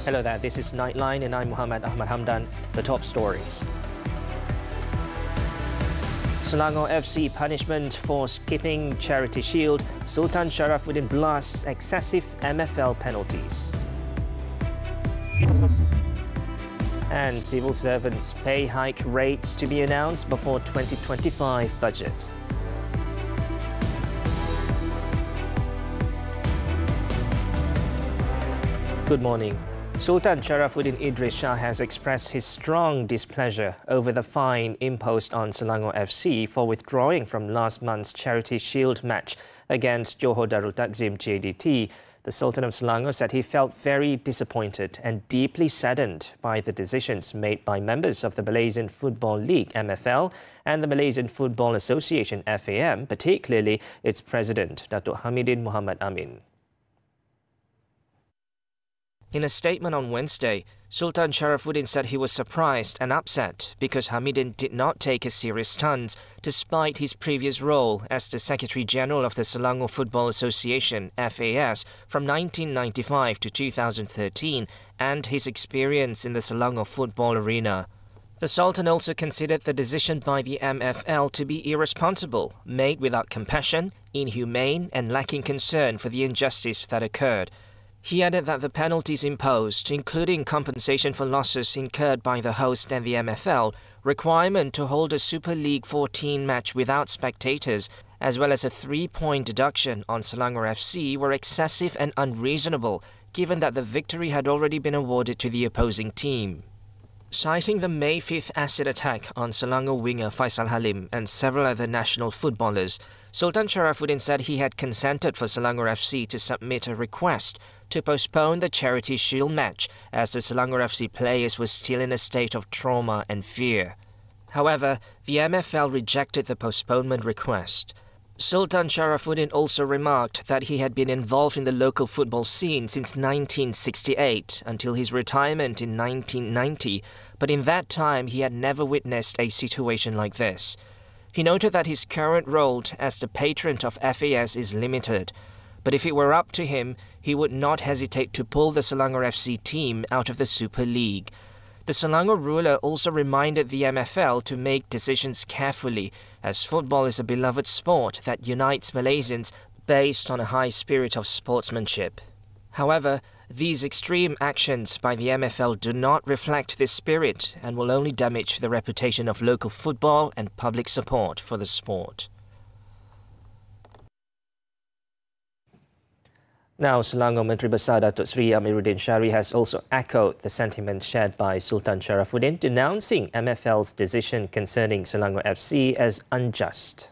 Hello there, this is Nightline and I'm Muhammed Ahmad Hamdan. The top stories. Selangor FC punishment for skipping Charity Shield. Sultan Sharafuddin blasts excessive MFL penalties. And civil servants' pay hike rates to be announced before 2025 budget. Good morning. Sultan Sharafuddin Idris Shah has expressed his strong displeasure over the fine imposed on Selangor FC for withdrawing from last month's Charity Shield match against Johor Darul Takzim JDT. The Sultan of Selangor said he felt very disappointed and deeply saddened by the decisions made by members of the Malaysian Football League MFL and the Malaysian Football Association FAM, particularly its president, Datuk Hamidin Muhammad Amin. In a statement on Wednesday, Sultan Sharafuddin said he was surprised and upset because Hamidin did not take a serious stance despite his previous role as the Secretary-General of the Selangor Football Association FAS from 1995 to 2013 and his experience in the Selangor football arena. The Sultan also considered the decision by the MFL to be irresponsible, made without compassion, inhumane and lacking concern for the injustice that occurred. He added that the penalties imposed, including compensation for losses incurred by the host and the MFL, requirement to hold a Super League 14 match without spectators, as well as a 3-point deduction on Selangor FC were excessive and unreasonable, given that the victory had already been awarded to the opposing team. Citing the May 5th acid attack on Selangor winger Faisal Halim and several other national footballers, Sultan Sharafuddin said he had consented for Selangor FC to submit a request to postpone the Charity Shield match as the Selangor FC players were still in a state of trauma and fear. However, the MFL rejected the postponement request. Sultan Sharafuddin also remarked that he had been involved in the local football scene since 1968 until his retirement in 1990, but in that time he had never witnessed a situation like this. He noted that his current role as the patron of FAS is limited, but if it were up to him, he would not hesitate to pull the Selangor FC team out of the Super League. The Selangor ruler also reminded the MFL to make decisions carefully, as football is a beloved sport that unites Malaysians based on a high spirit of sportsmanship. However, these extreme actions by the MFL do not reflect this spirit and will only damage the reputation of local football and public support for the sport. Now, Selangor Menteri Besar Datuk Seri Amiruddin Syari has also echoed the sentiments shared by Sultan Sharafuddin, denouncing MFL's decision concerning Selangor FC as unjust.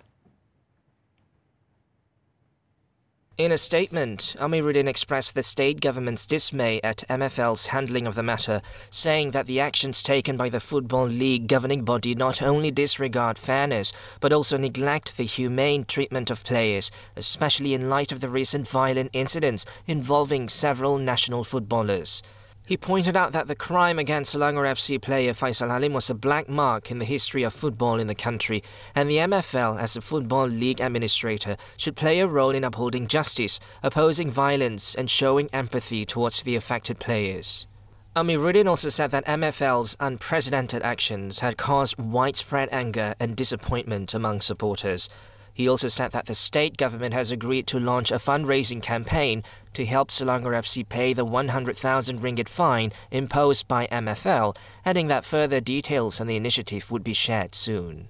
In a statement, Amiruddin expressed the state government's dismay at MFL's handling of the matter, saying that the actions taken by the Football League governing body not only disregard fairness, but also neglect the humane treatment of players, especially in light of the recent violent incidents involving several national footballers. He pointed out that the crime against Selangor FC player Faisal Halim was a black mark in the history of football in the country, and the MFL, as the Football League administrator, should play a role in upholding justice, opposing violence and showing empathy towards the affected players. Amiruddin also said that MFL's unprecedented actions had caused widespread anger and disappointment among supporters. He also said that the state government has agreed to launch a fundraising campaign to help Selangor FC pay the 100,000 ringgit fine imposed by MFL, adding that further details on the initiative would be shared soon.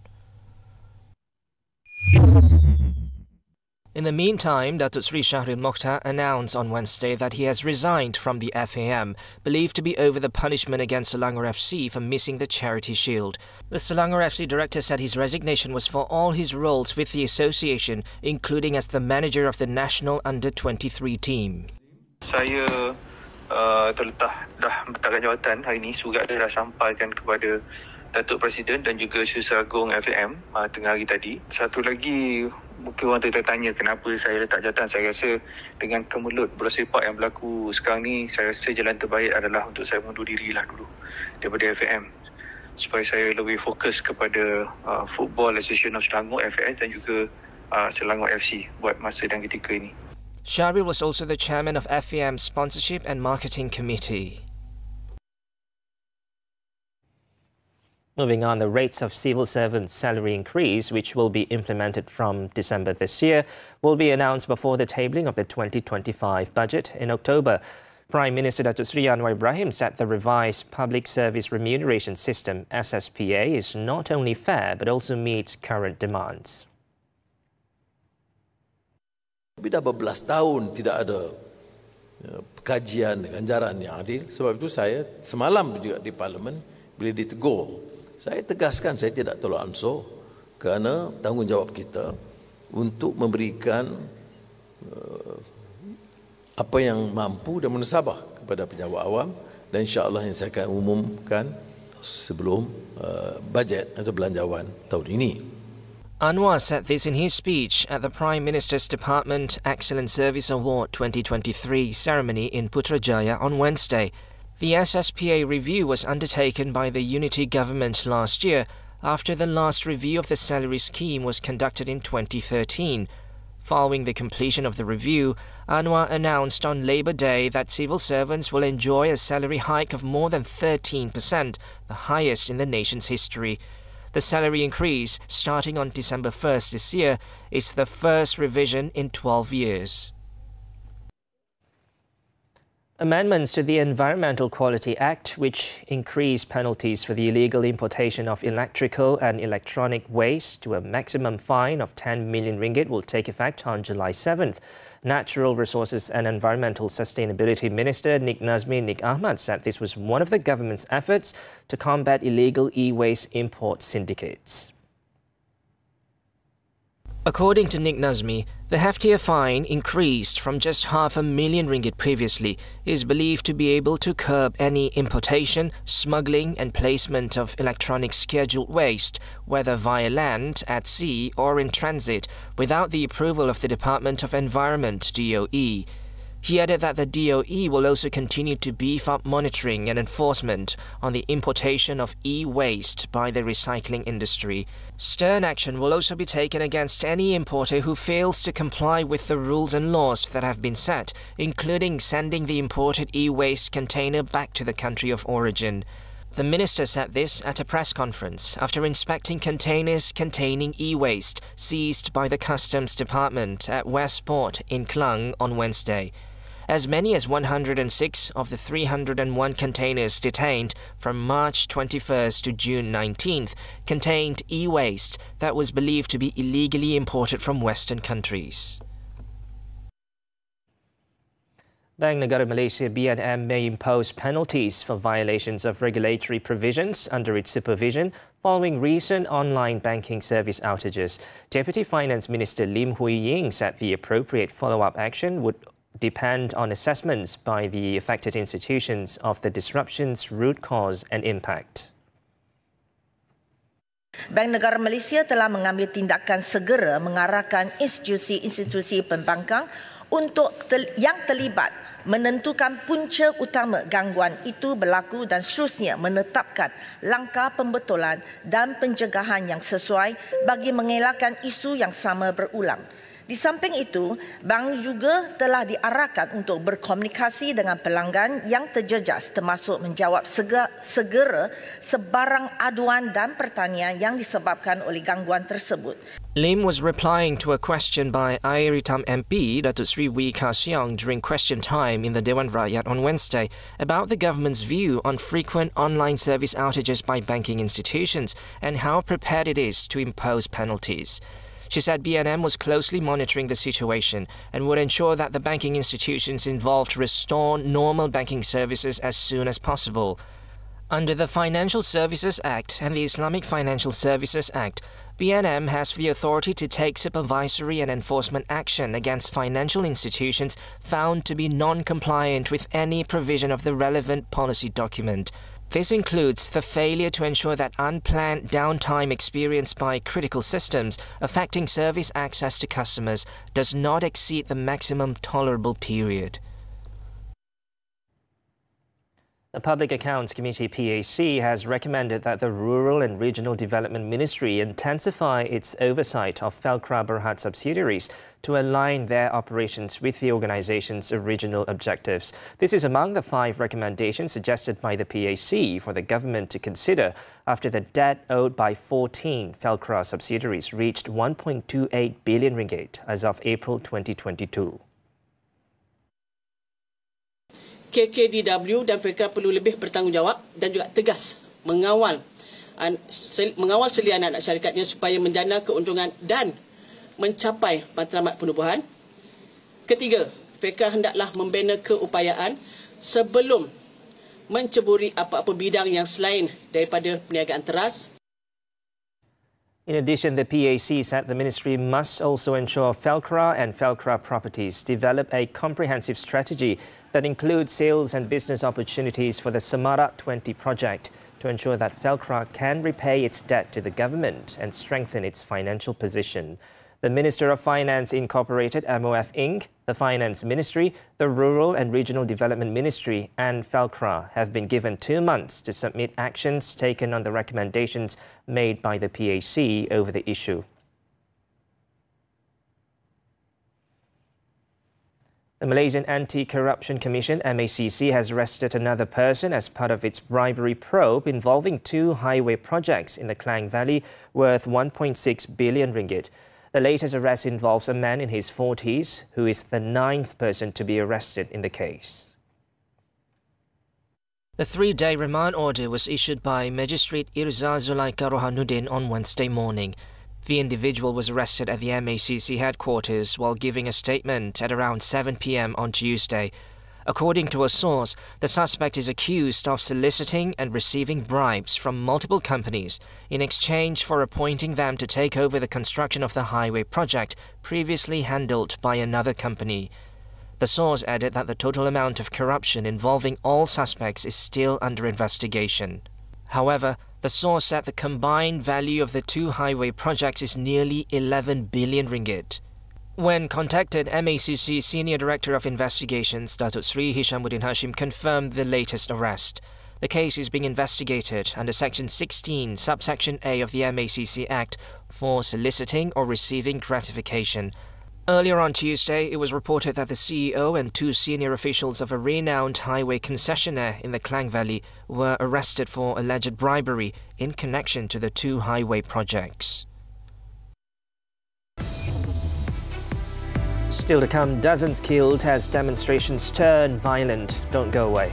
In the meantime, Datuk Seri Shahril Mokhtar announced on Wednesday that he has resigned from the FAM, believed to be over the punishment against Selangor FC for missing the Charity Shield. The Selangor FC director said his resignation was for all his roles with the association, including as the manager of the national under-23 team. Saya dah bertakat jawatan hari ini, surat dah sampaikan kepada Datuk Presiden dan juga Syurga Agung FAM tengah hari tadi. Satu lagi, mungkin orang tertanya kenapa saya letak jawatan. Saya rasa dengan kemelut bola sepak yang berlaku sekarang ni, saya rasa jalan terbaik adalah untuk saya mundur dirilah dulu daripada FAM, supaya saya lebih fokus kepada Football Association of Selangor FAS dan juga Selangor FC buat masa dan ketika ini. Syaril was also the chairman of FAM's Sponsorship and Marketing Committee. Moving on, the rates of civil servants' salary increase, which will be implemented from December this year, will be announced before the tabling of the 2025 budget in October. Prime Minister Datuk Seri Anwar Ibrahim said the revised Public Service Remuneration System, SSPA, is not only fair but also meets current demands. Dah berbelas tahun tidak ada kajian ganjaran yang adil. Sebab itu saya semalam juga di Parlimen bila ditegur, saya tegaskan saya tidak tolak ansur kerana tanggungjawab kita untuk memberikan apa yang mampu dan menasabah kepada pejabat awam, dan insya-Allah yang saya akan umumkan sebelum bajet atau belanjawan tahun ini. Anwar said this in his speech at the Prime Minister's Department Excellent Service Award 2023 ceremony in Putrajaya on Wednesday. The SSPA review was undertaken by the Unity Government last year after the last review of the salary scheme was conducted in 2013. Following the completion of the review, Anwar announced on Labour Day that civil servants will enjoy a salary hike of more than 13%, the highest in the nation's history. The salary increase, starting on December 1st this year, is the first revision in 12 years. Amendments to the Environmental Quality Act, which increase penalties for the illegal importation of electrical and electronic waste to a maximum fine of 10 million ringgit, will take effect on July 7th. Natural Resources and Environmental Sustainability Minister Nik Ahmad said this was one of the government's efforts to combat illegal e-waste import syndicates. According to Nik Nazmi, the heftier fine, increased from just $500,000 ringgit previously, is believed to be able to curb any importation, smuggling and placement of electronic scheduled waste, whether via land, at sea or in transit, without the approval of the Department of Environment, DOE. He added that the DOE will also continue to beef up monitoring and enforcement on the importation of e-waste by the recycling industry. Stern action will also be taken against any importer who fails to comply with the rules and laws that have been set, including sending the imported e-waste container back to the country of origin. The minister said this at a press conference after inspecting containers containing e-waste seized by the Customs Department at Westport in Klang on Wednesday. As many as 106 of the 301 containers detained from March 21st to June 19th contained e-waste that was believed to be illegally imported from Western countries. Bank Negara Malaysia BNM may impose penalties for violations of regulatory provisions under its supervision following recent online banking service outages. Deputy Finance Minister Lim Hui Ying said the appropriate follow-up action would depend on assessments by the affected institutions of the disruption's root cause and impact. Bank Negara Malaysia telah mengambil tindakan segera mengarahkan institusi-institusi pembangkang yang terlibat menentukan punca utama gangguan itu berlaku dan seterusnya menetapkan langkah pembetulan dan pencegahan yang sesuai bagi mengelakkan isu yang sama berulang. Di samping itu, bank juga telah diarahkan untuk berkomunikasi dengan pelanggan yang terjejas termasuk menjawab segera sebarang aduan dan pertanyaan yang disebabkan oleh gangguan tersebut. Lim was replying to a question by Air Hitam MP Datuk Seri Wee Ka Siong during question time in the Dewan Rakyat on Wednesday about the government's view on frequent online service outages by banking institutions and how prepared it is to impose penalties. She said BNM was closely monitoring the situation and would ensure that the banking institutions involved restore normal banking services as soon as possible. Under the Financial Services Act and the Islamic Financial Services Act, BNM has the authority to take supervisory and enforcement action against financial institutions found to be non-compliant with any provision of the relevant policy document. This includes the failure to ensure that unplanned downtime experienced by critical systems affecting service access to customers does not exceed the maximum tolerable period. The Public Accounts Committee (PAC) has recommended that the Rural and Regional Development Ministry intensify its oversight of Felcra Berhad subsidiaries to align their operations with the organisation's original objectives. This is among the 5 recommendations suggested by the PAC for the government to consider after the debt owed by 14 Felcra subsidiaries reached 1.28 billion ringgit as of April 2022. KKDW dan mereka perlu lebih bertanggungjawab dan juga tegas mengawal selia anak syarikatnya supaya menjana keuntungan dan mencapai matlamat penubuhan. Ketiga, mereka hendaklah membina keupayaan sebelum menceburi apa-apa bidang yang selain daripada perniagaan teras. In addition, the PAC said the ministry must also ensure Felcra and Felcra Properties develop a comprehensive strategy that includes sales and business opportunities for the Semarak 20 project to ensure that Felcra can repay its debt to the government and strengthen its financial position. The Minister of Finance Incorporated, MOF Inc., the Finance Ministry, the Rural and Regional Development Ministry and Felcra have been given 2 months to submit actions taken on the recommendations made by the PAC over the issue. The Malaysian Anti-Corruption Commission, MACC, has arrested another person as part of its bribery probe involving 2 highway projects in the Klang Valley worth 1.6 billion ringgit. The latest arrest involves a man in his 40s who is the 9th person to be arrested in the case. The 3-day remand order was issued by Magistrate Irza Zulaika Rohanuddin on Wednesday morning. The individual was arrested at the MACC headquarters while giving a statement at around 7 p.m. on Tuesday. According to a source, the suspect is accused of soliciting and receiving bribes from multiple companies in exchange for appointing them to take over the construction of the highway project previously handled by another company. The source added that the total amount of corruption involving all suspects is still under investigation. However, the source said the combined value of the 2 highway projects is nearly 11 billion ringgit. When contacted, MACC Senior Director of Investigations, Datuk Sri Hishamuddin Hashim, confirmed the latest arrest. The case is being investigated under Section 16, Subsection A of the MACC Act for soliciting or receiving gratification. Earlier on Tuesday, it was reported that the CEO and 2 senior officials of a renowned highway concessionaire in the Klang Valley were arrested for alleged bribery in connection to the 2 highway projects. Still to come, dozens killed as demonstrations turn violent. Don't go away.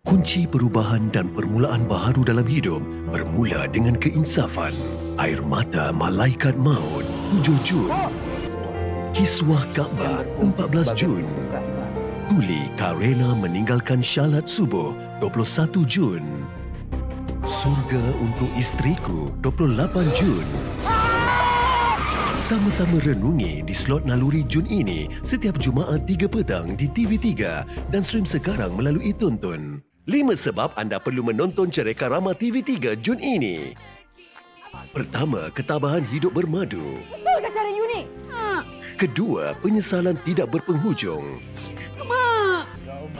Kunci perubahan dan permulaan baharu dalam hidup bermula dengan keinsafan. Air mata malaikat maut 7 Jun. Kiswah Kaabah 14 Jun. Tuli Karena meninggalkan syalat subuh 21 Jun. Surga untuk Isteriku 28 Jun. Sama-sama renungi di slot naluri Jun ini setiap Jumaat 3 petang di TV3 dan stream sekarang melalui Tonton. 5 sebab anda perlu menonton cerita Rama TV3 Jun ini. Pertama, ketabahan hidup bermadu. Betul ke cara you ni? Kedua, penyesalan tidak berpenghujung. Mak!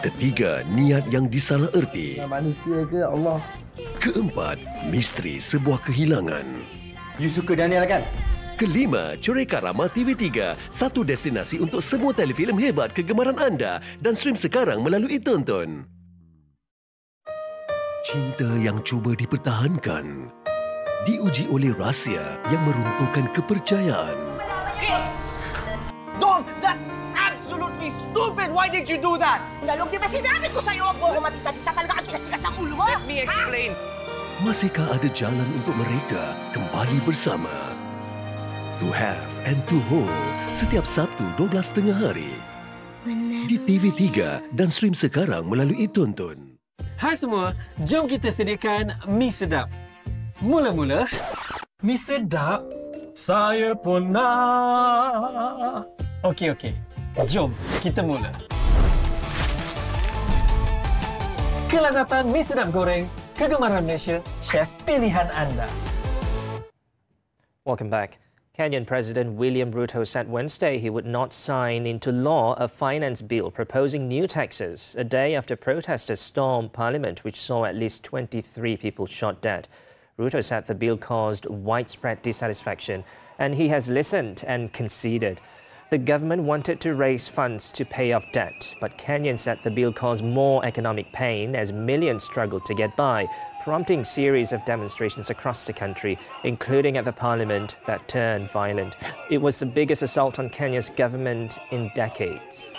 Ketiga, niat yang disalah erti. Manusia ke Allah? Keempat, misteri sebuah kehilangan. You suka Daniel kan? Kelima, Cerita Rama TV3, satu destinasi untuk semua telefilm hebat kegemaran anda dan stream sekarang melalui Tonton. Cinta yang cuba dipertahankan, diuji oleh rahsia yang meruntuhkan kepercayaan. Dom, that's absolutely stupid! Why did you do that? Lalong di ba sinabi ko sa'yo ang buong matita-tita talaga ang tigas-tigas ang ulo mo? Let me explain. Masihkah ada jalan untuk mereka kembali bersama? To Have and To Hold, setiap Sabtu 12.30 hari. Di TV3 dan stream sekarang melalui Tonton. Hai semua, jom kita sediakan mi sedap. Mula-mula, mi sedap, saya pun nak. Okey. Jom kita mula. Kelazatan mi sedap goreng, kegemaran Malaysia, chef pilihan anda. Welcome back. Kenyan President William Ruto said Wednesday he would not sign into law a finance bill proposing new taxes a day after protesters stormed Parliament, which saw at least 23 people shot dead. Ruto said the bill caused widespread dissatisfaction and he has listened and conceded. The government wanted to raise funds to pay off debt, but Kenyans said the bill caused more economic pain as millions struggled to get by, prompting a series of demonstrations across the country, including at the parliament, that turned violent. It was the biggest assault on Kenya's government in decades.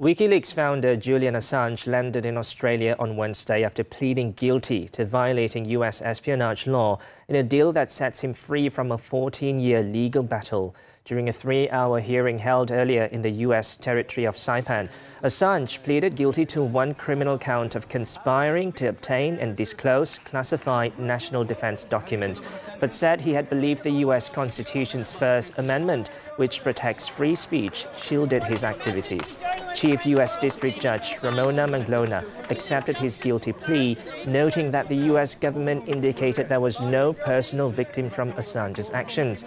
Wikileaks founder Julian Assange landed in Australia on Wednesday after pleading guilty to violating US espionage law in a deal that sets him free from a 14-year legal battle. During a 3-hour hearing held earlier in the US territory of Saipan, Assange pleaded guilty to one criminal count of conspiring to obtain and disclose classified national defense documents, but said he had believed the US Constitution's First Amendment, which protects free speech, shielded his activities. Chief US District Judge Ramona Manglona accepted his guilty plea, noting that the US government indicated there was no personal victim from Assange's actions.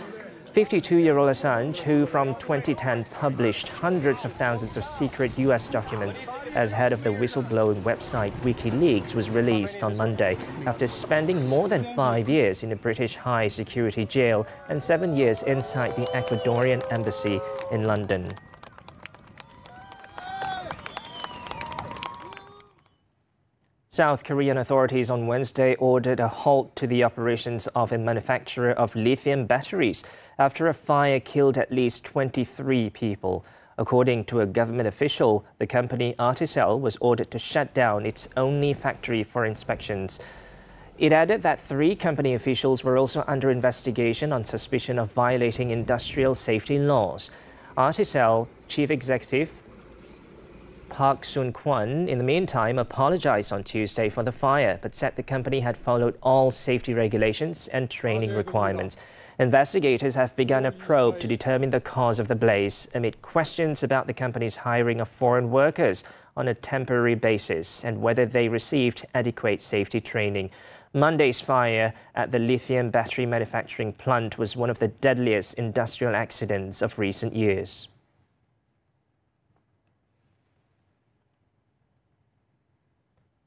52-year-old Assange, who from 2010 published hundreds of thousands of secret US documents as head of the whistleblowing website Wikileaks, was released on Monday after spending more than 5 years in a British high-security jail and 7 years inside the Ecuadorian embassy in London. South Korean authorities on Wednesday ordered a halt to the operations of a manufacturer of lithium batteries after a fire killed at least 23 people. According to a government official, the company Articel was ordered to shut down its only factory for inspections. It added that 3 company officials were also under investigation on suspicion of violating industrial safety laws. Articel chief executive Park Soon-kwon, in the meantime, apologized on Tuesday for the fire, but said the company had followed all safety regulations and training requirements. Investigators have begun a probe to determine the cause of the blaze amid questions about the company's hiring of foreign workers on a temporary basis and whether they received adequate safety training. Monday's fire at the lithium battery manufacturing plant was one of the deadliest industrial accidents of recent years.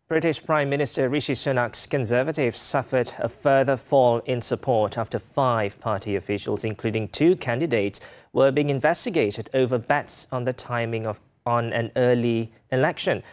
British Prime Minister Rishi Sunak's Conservatives suffered a further fall in support after 5 party officials, including 2 candidates, were being investigated over bets on the timing on an early election.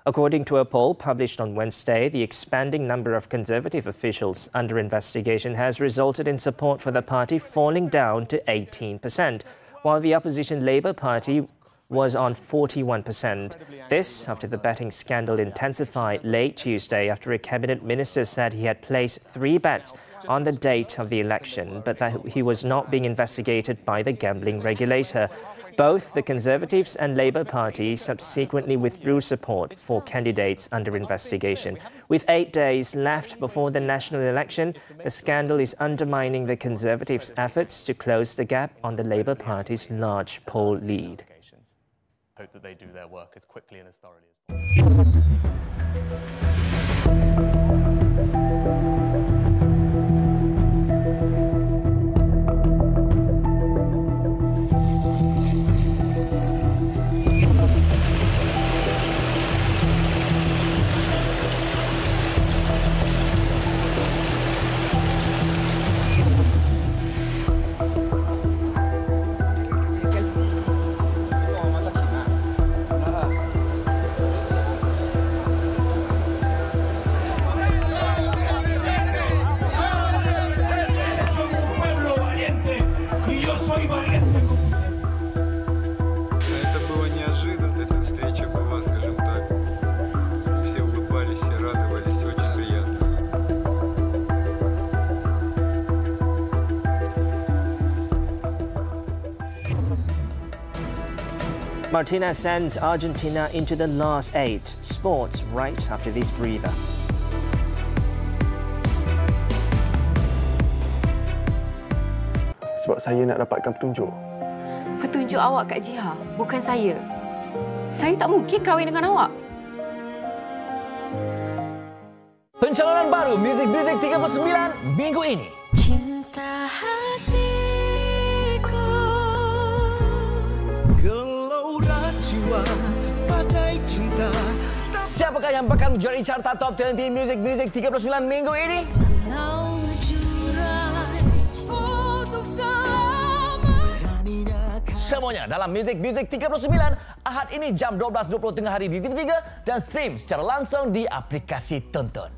According to a poll published on Wednesday, the expanding number of Conservative officials under investigation has resulted in support for the party falling down to 18%, while the opposition Labour Party was on 41%. This after the betting scandal intensified late Tuesday after a cabinet minister said he had placed 3 bets on the date of the election, but that he was not being investigated by the gambling regulator. Both the Conservatives and Labour Party subsequently withdrew support for candidates under investigation. With 8 days left before the national election, the scandal is undermining the Conservatives' efforts to close the gap on the Labour Party's large poll lead. Hope that they do their work as quickly and as thoroughly as possible. Martinez sends Argentina into the last 8. Sports right after this breather. Sebab saya nak dapatkan petunjuk. Petunjuk awak Kak Jiha, bukan saya. Saya tak mungkin kahwin dengan awak. Pencalonan baru Muzik 39 minggu ini. Cinta hatiku, gelora jiwa, badai cinta. Siapakah yang bakal menjuarai carta Top 20 Muzik 39 minggu ini? Semuanya dalam Muzik 39 Ahad ini jam 12.20 tengah hari di TV3 dan stream secara langsung di aplikasi Tonton.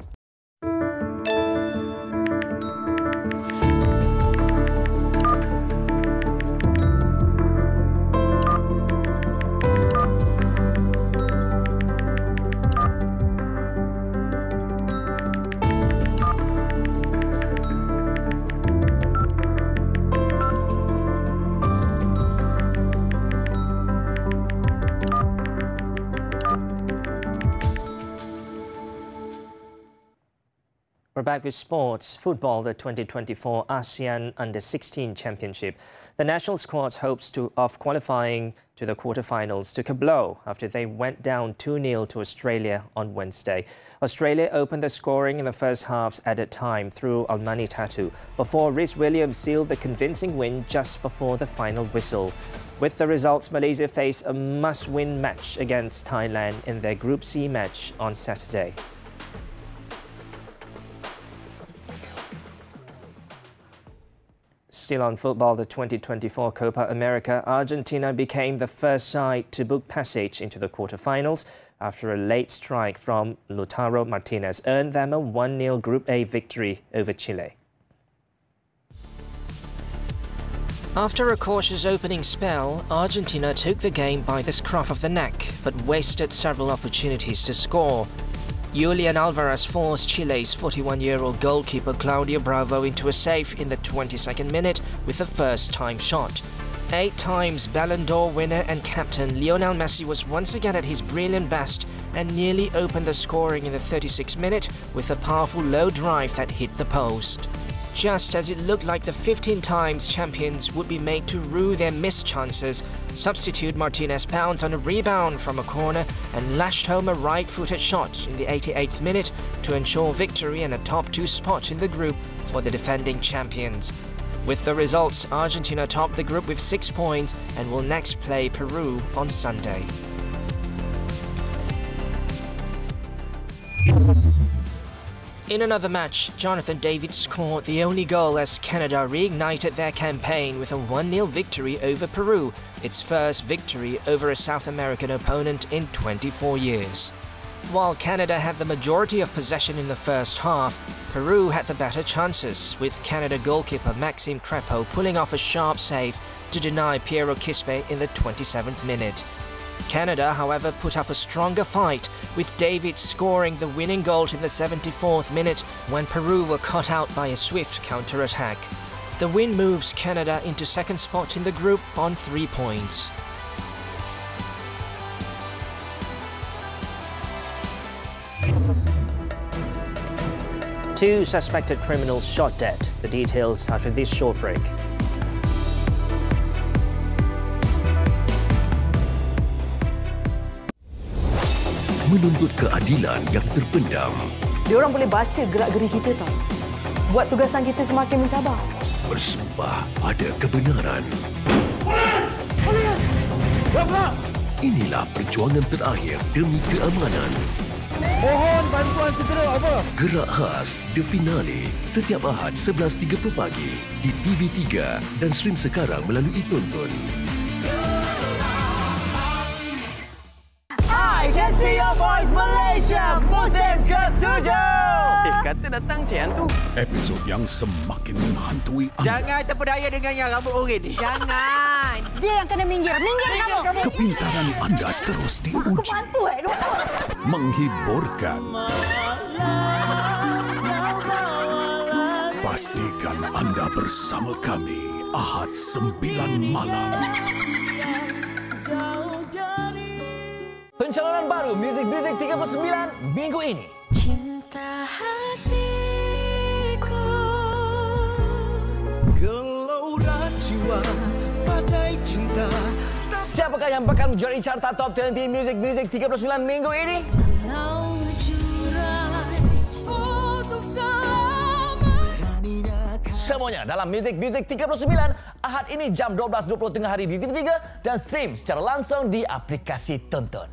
We're back with sports. Football, the 2024 ASEAN Under-16 Championship. The national squad's hopes of qualifying to the quarterfinals took a blow after they went down 2-0 to Australia on Wednesday. Australia opened the scoring in the first half's added time through Almani Tatu before Rhys Williams sealed the convincing win just before the final whistle. With the results, Malaysia face a must-win match against Thailand in their Group C match on Saturday. Still on football, the 2024 Copa America, Argentina became the first side to book passage into the quarterfinals after a late strike from Lautaro Martinez earned them a 1-0 Group A victory over Chile. After a cautious opening spell, Argentina took the game by the scruff of the neck, but wasted several opportunities to score. Julian Alvarez forced Chile's 41-year-old goalkeeper Claudio Bravo into a save in the 22nd minute with a first-time shot. 8 times Ballon d'Or winner and captain Lionel Messi was once again at his brilliant best and nearly opened the scoring in the 36th minute with a powerful low drive that hit the post. Just as it looked like the 15 times champions would be made to rue their missed chances, substitute Martinez pounced on a rebound from a corner and lashed home a right-footed shot in the 88th minute to ensure victory and a top 2 spot in the group for the defending champions. With the results, Argentina topped the group with 6 points and will next play Peru on Sunday. In another match, Jonathan David scored the only goal as Canada reignited their campaign with a 1-0 victory over Peru, its first victory over a South American opponent in 24 years. While Canada had the majority of possession in the first half, Peru had the better chances, with Canada goalkeeper Maxime Crepeau pulling off a sharp save to deny Piero Quispe in the 27th minute. Canada, however, put up a stronger fight, with David scoring the winning goal in the 74th minute when Peru were caught out by a swift counter-attack. The win moves Canada into second spot in the group on 3 points. Two suspected criminals shot dead. The details after this short break. Menuntut keadilan yang terpendam. Diorang boleh baca gerak-geri kita tau. Buat tugasan kita semakin mencabar. Bersumpah pada kebenaran. Inilah perjuangan terakhir demi keamanan. Mohon bantuan segera, apa? Gerak khas The Finale setiap Ahad 11.30 pagi di TV3 dan stream sekarang melalui Tonton. I can see your voice Malaysia musim ke-7. Kata datang cik hantu. Episod yang semakin menghantui anda. Jangan terpedaya dengan yang rambut oren ni. Jangan. Dia yang kena minggir. Minggir kamu. Kepintaran anda terus diuji. Menghiburkan. Pastikan anda bersama kami Ahad 9 malam. Pencalonan baru Muzik 39 minggu ini. Cinta hatiku, gelora jiwa, badai cinta. Siapakah yang bakal menjuarai carta Top 20 Muzik 39 minggu ini? semuanya dalam Music 39 Ahad ini jam 12.20 tengah hari di TV3 dan stream secara langsung di aplikasi Tonton.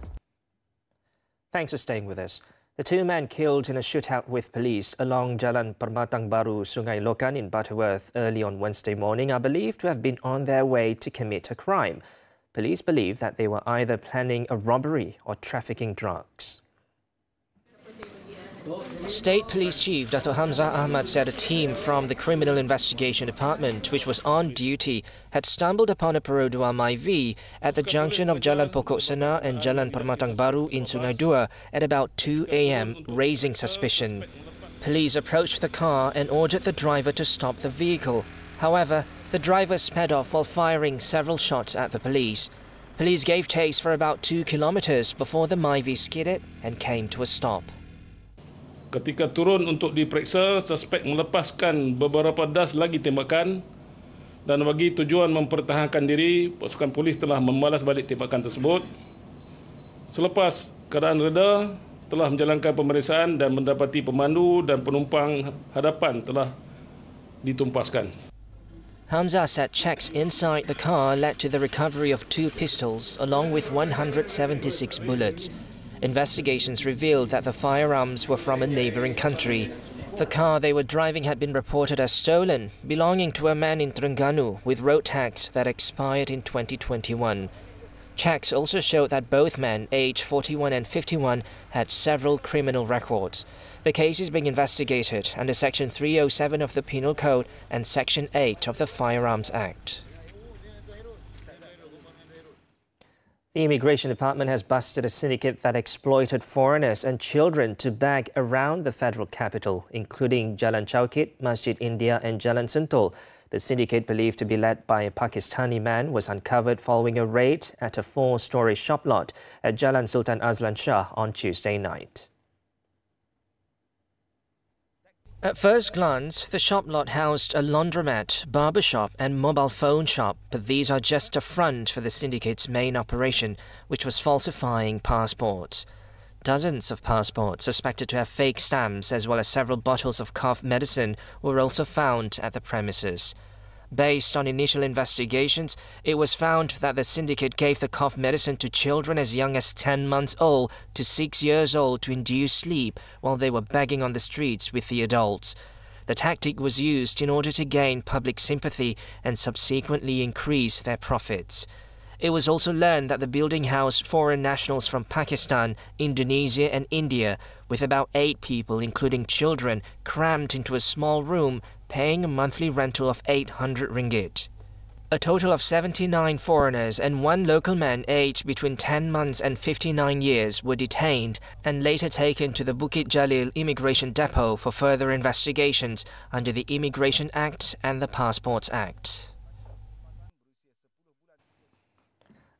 Thanks for staying with us. The two men killed in a shootout with police along Jalan Permatang Baru, Sungai Lokan in Butterworth early on Wednesday morning are believed to have been on their way to commit a crime. Police believe that they were either planning a robbery or trafficking drugs. State Police Chief Dato' Ahmad said a team from the Criminal Investigation Department, which was on duty, had stumbled upon a Perodua Myvi at the junction of Jalan Pokok Sena and Jalan Permatang Baru in Sungai Dua at about 2 a.m, raising suspicion. Police approached the car and ordered the driver to stop the vehicle. However, the driver sped off while firing several shots at the police. Police gave chase for about 2 kilometers before the Myvi skidded and came to a stop. Ketika turun untuk diperiksa, suspek melepaskan beberapa das lagi tembakan dan bagi tujuan mempertahankan diri, pasukan polis telah membalas balik tembakan tersebut. Selepas keadaan reda, telah menjalankan pemeriksaan dan mendapati pemandu dan penumpang hadapan telah ditumpaskan. Hamza said checks inside the car led to the recovery of 2 pistols along with 176 bullets. Investigations revealed that the firearms were from a neighbouring country. The car they were driving had been reported as stolen, belonging to a man in Terengganu with road tax that expired in 2021. Checks also showed that both men, aged 41 and 51, had several criminal records. The case is being investigated under Section 307 of the Penal Code and Section 8 of the Firearms Act. The Immigration Department has busted a syndicate that exploited foreigners and children to bag around the federal capital, including Jalan Chaukit, Masjid India and Jalan Sentul. The syndicate, believed to be led by a Pakistani man, was uncovered following a raid at a 4-storey shop lot at Jalan Sultan Azlan Shah on Tuesday night. At first glance, the shop lot housed a laundromat, barber shop and mobile phone shop, but these are just a front for the syndicate's main operation, which was falsifying passports. Dozens of passports suspected to have fake stamps as well as several bottles of cough medicine were also found at the premises. Based on initial investigations, it was found that the syndicate gave the cough medicine to children as young as 10 months old to 6 years old to induce sleep while they were begging on the streets with the adults. The tactic was used in order to gain public sympathy and subsequently increase their profits. It was also learned that the building housed foreign nationals from Pakistan, Indonesia and India, with about 8 people, including children, crammed into a small room, paying a monthly rental of 800 ringgit. A total of 79 foreigners and 1 local man aged between 10 months and 59 years were detained and later taken to the Bukit Jalil Immigration Depot for further investigations under the Immigration Act and the Passports Act.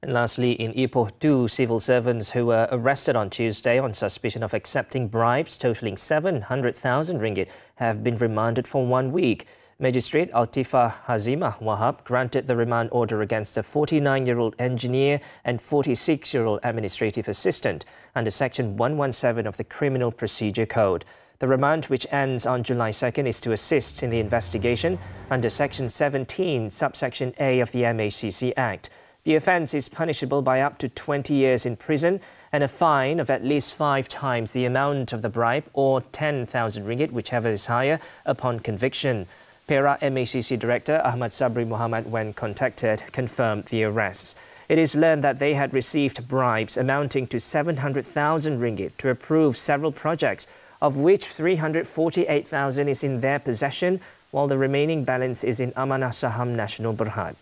And lastly, in Ipoh, 2 civil servants who were arrested on Tuesday on suspicion of accepting bribes totaling 700,000 ringgit have been remanded for 1 week. Magistrate Altifah Hazimah Wahab granted the remand order against a 49-year-old engineer and 46-year-old administrative assistant under Section 117 of the Criminal Procedure Code. The remand, which ends on July 2nd, is to assist in the investigation under Section 17, subsection A of the MACC Act. The offence is punishable by up to 20 years in prison and a fine of at least 5 times the amount of the bribe or 10,000 ringgit, whichever is higher, upon conviction. Perak MACC Director Ahmad Sabri Muhammad, when contacted, confirmed the arrests. It is learned that they had received bribes amounting to 700,000 ringgit to approve several projects, of which 348,000 is in their possession, while the remaining balance is in Amanah Saham Nasional Berhad.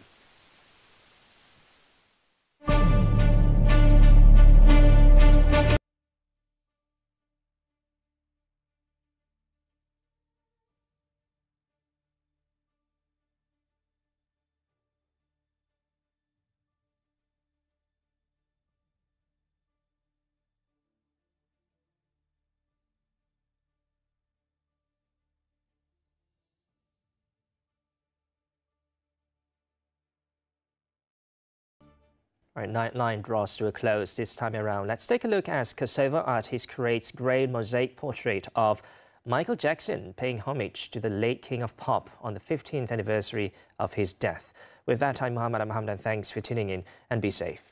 All right, Nightline draws to a close this time around. Let's take a look as Kosovo artist creates grey mosaic portrait of Michael Jackson paying homage to the late King of Pop on the 15th anniversary of his death. With that, I'm Muhammed. I'm Hamdan. Thanks for tuning in and be safe.